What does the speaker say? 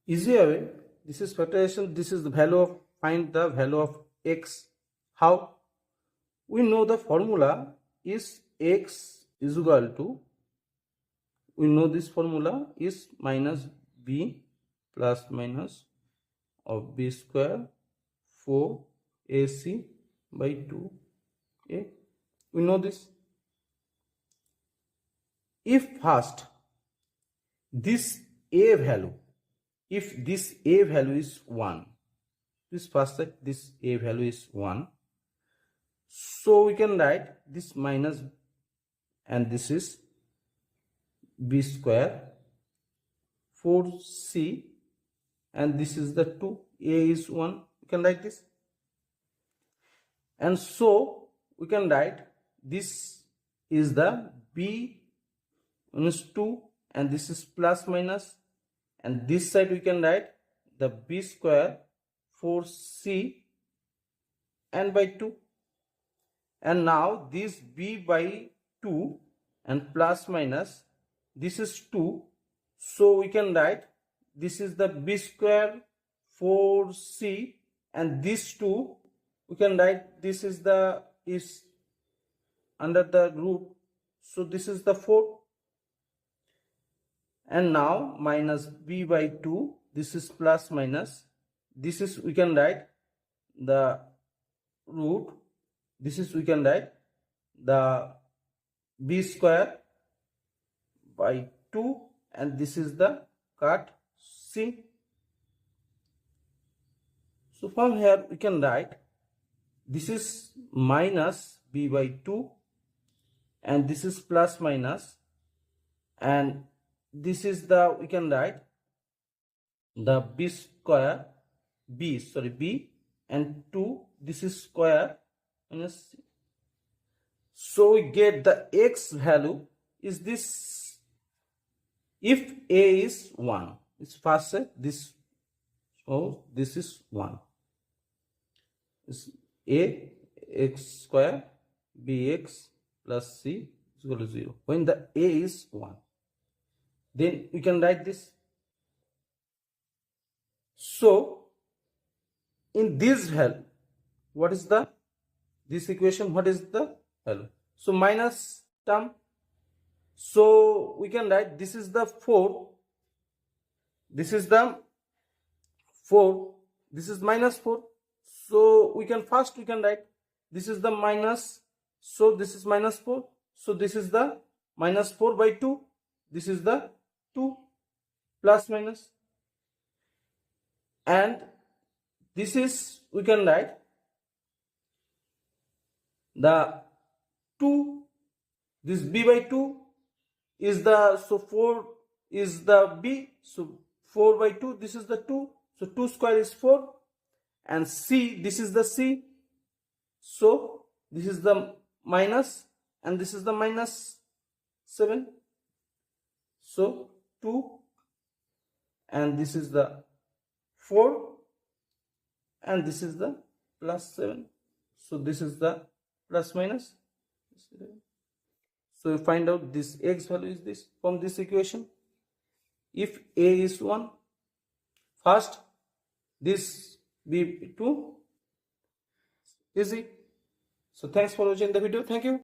Easy way. This is factorization. This is the value of, find the value of x. How? We know the formula is x is equal to, we know this formula is minus b plus minus of b square 4ac by 2a. We know this. If first this a value, if this a value is 1, this first set, this a value is 1, so we can write this minus, and this is b square 4c, and this is the 2, a is 1, we can write this. And so we can write this is the b minus 2, and this is plus minus, and this side we can write the b square 4c and by 2. And now this b by 2 and plus minus, this is 2, so we can write this is the b square 4c, and this 2 we can write this is the, is under the root, so this is the 4. And now minus b by 2, this is plus minus, this is, we can write the root, this is, we can write the b square by 2, and this is the cut c. So from here we can write this is minus b by 2, and this is plus minus, and this is the, we can write the b square, b and 2, this is square minus c. So we get the x value is this, if a is 1, it's first set this, so this is 1, is a x square bx plus c is equal to 0 when the a is 1. Then we can write this. So in this value, what is the, this equation, what is the value? So minus term, so we can write this is the 4, this is the 4, this is minus 4, so we can first, we can write this is the minus, so this is minus 4, so this is the minus 4 by 2, this is the 2 plus minus, and this is, we can write the 2, this b by 2 is the, so 4 is the b, so 4 by 2, this is the 2, so 2 square is 4, and c, this is the c, so this is the minus, and this is the minus 7, so 2, and this is the 4, and this is the plus 7, so this is the plus minus. So you find out this x value is this from this equation. If a is 1, first this b 2, easy. So thanks for watching the video. Thank you.